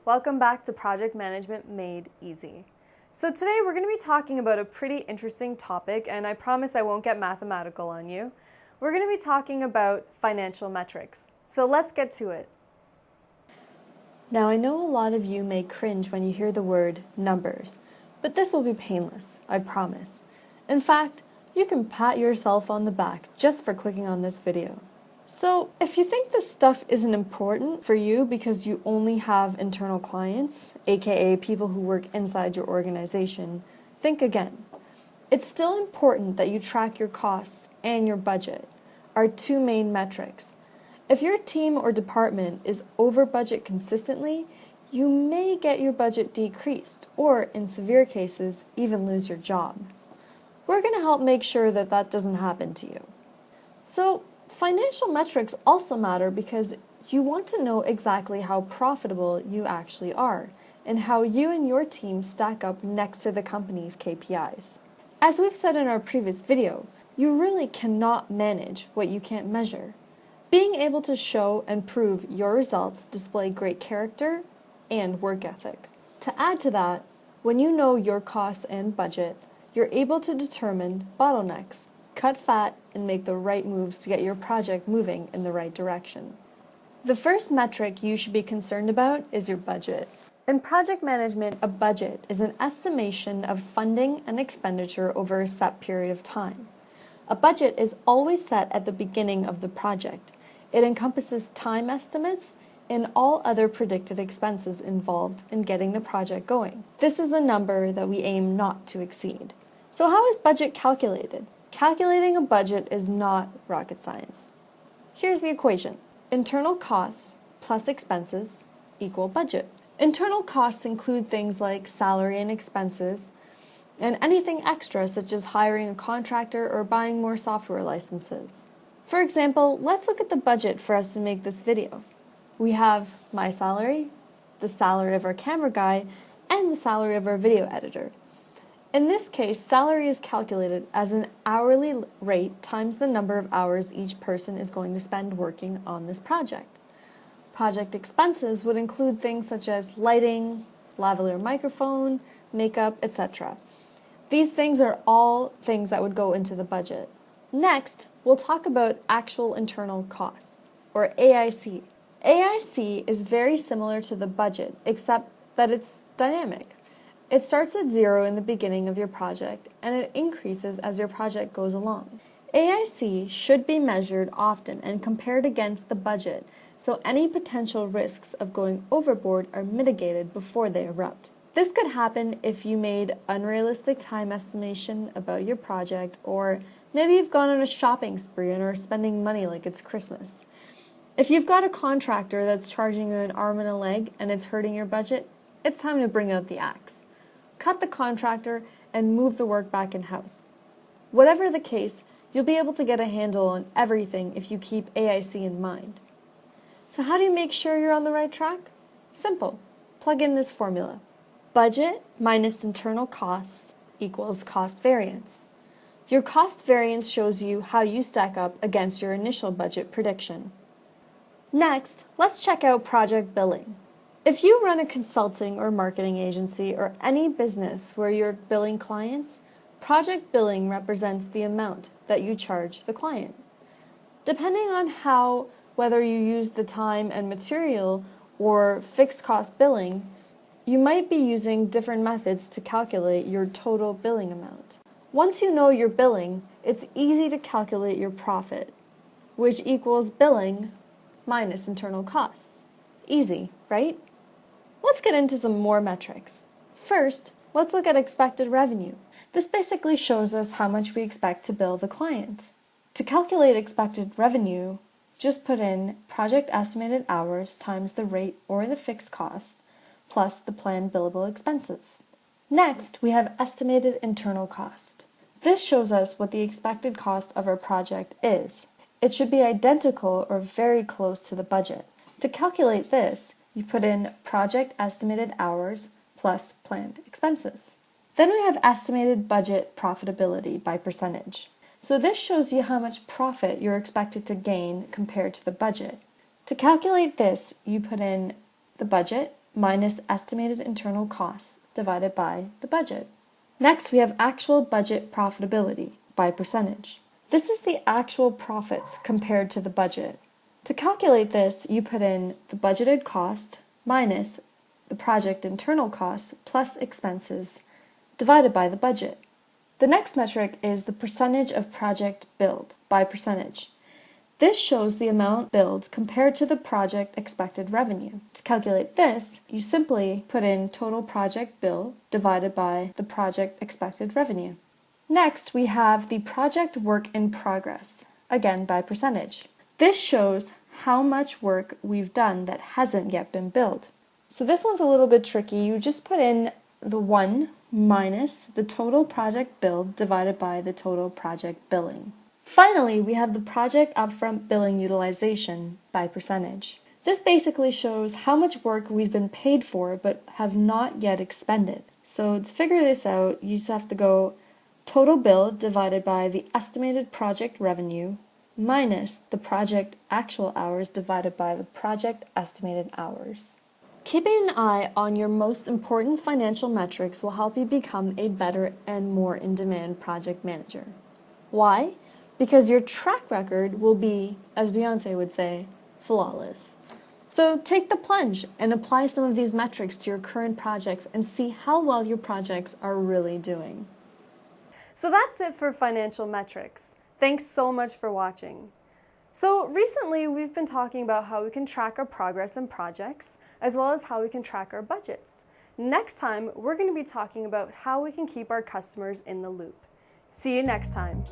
Welcome back to Project Management Made Easy. So today we're going to be talking about a pretty interesting topic, and I promise I won't get mathematical on you. We're going to be talking about financial metrics. So let's get to it. Now I know a lot of you may cringe when you hear the word numbers, but this will be painless, I promise. In fact, you can pat yourself on the back just for clicking on this video. So, if you think this stuff isn't important for you because you only have internal clients, aka people who work inside your organization, think again. It's still important that you track your costs and your budget, our two main metrics. If your team or department is over budget consistently, you may get your budget decreased, or in severe cases, even lose your job. We're going to help make sure that that doesn't happen to you. So, financial metrics also matter because you want to know exactly how profitable you actually are and how you and your team stack up next to the company's KPIs. As we've said in our previous video, you really cannot manage what you can't measure. Being able to show and prove your results display great character and work ethic. To add to that, when you know your costs and budget, you're able to determine bottlenecks, cut fat, and make the right moves to get your project moving in the right direction. The first metric you should be concerned about is your budget. In project management, a budget is an estimation of funding and expenditure over a set period of time. A budget is always set at the beginning of the project. It encompasses time estimates and all other predicted expenses involved in getting the project going. This is the number that we aim not to exceed. So how is budget calculated? Calculating a budget is not rocket science. Here's the equation. Internal costs plus expenses equal budget. Internal costs include things like salary and expenses, and anything extra such as hiring a contractor or buying more software licenses. For example, let's look at the budget for us to make this video. We have my salary, the salary of our camera guy, and the salary of our video editor. In this case, salary is calculated as an hourly rate times the number of hours each person is going to spend working on this project. Project expenses would include things such as lighting, lavalier microphone, makeup, etc. These things are all things that would go into the budget. Next, we'll talk about actual internal costs, or AIC. AIC is very similar to the budget, except that it's dynamic. It starts at 0 in the beginning of your project, and it increases as your project goes along. AIC should be measured often and compared against the budget, so any potential risks of going overboard are mitigated before they erupt. This could happen if you made unrealistic time estimation about your project, or maybe you've gone on a shopping spree and are spending money like it's Christmas. If you've got a contractor that's charging you an arm and a leg and it's hurting your budget, it's time to bring out the axe. Cut the contractor and move the work back in-house. Whatever the case, you'll be able to get a handle on everything if you keep AIC in mind. So how do you make sure you're on the right track? Simple. Plug in this formula. Budget minus internal costs equals cost variance. Your cost variance shows you how you stack up against your initial budget prediction. Next, let's check out project billing. If you run a consulting or marketing agency or any business where you're billing clients, project billing represents the amount that you charge the client. Depending on whether you use the time and material or fixed cost billing, you might be using different methods to calculate your total billing amount. Once you know your billing, it's easy to calculate your profit, which equals billing minus internal costs. Easy, right? Let's get into some more metrics. First, let's look at expected revenue. This basically shows us how much we expect to bill the client. To calculate expected revenue, just put in project estimated hours times the rate or the fixed cost plus the planned billable expenses. Next, we have estimated internal cost. This shows us what the expected cost of our project is. It should be identical or very close to the budget. To calculate this, you put in project estimated hours plus planned expenses. Then we have estimated budget profitability by percentage. So this shows you how much profit you're expected to gain compared to the budget. To calculate this, you put in the budget minus estimated internal costs divided by the budget. Next, we have actual budget profitability by percentage. This is the actual profits compared to the budget. To calculate this, you put in the budgeted cost minus the project internal costs plus expenses divided by the budget. The next metric is the percentage of project billed by percentage. This shows the amount billed compared to the project expected revenue. To calculate this, you simply put in total project bill divided by the project expected revenue. Next, we have the project work in progress, again by percentage. This shows how much work we've done that hasn't yet been billed. So this one's a little bit tricky. You just put in the 1 minus the total project billed divided by the total project billing. Finally, we have the project upfront billing utilization by percentage. This basically shows how much work we've been paid for but have not yet expended. So to figure this out, you just have to go total bill divided by the estimated project revenue minus the project actual hours divided by the project estimated hours. Keeping an eye on your most important financial metrics will help you become a better and more in-demand project manager. Why? Because your track record will be, as Beyonce would say, flawless. So take the plunge and apply some of these metrics to your current projects and see how well your projects are really doing. So that's it for financial metrics. Thanks so much for watching. So recently we've been talking about how we can track our progress in projects, as well as how we can track our budgets. Next time, we're going to be talking about how we can keep our customers in the loop. See you next time.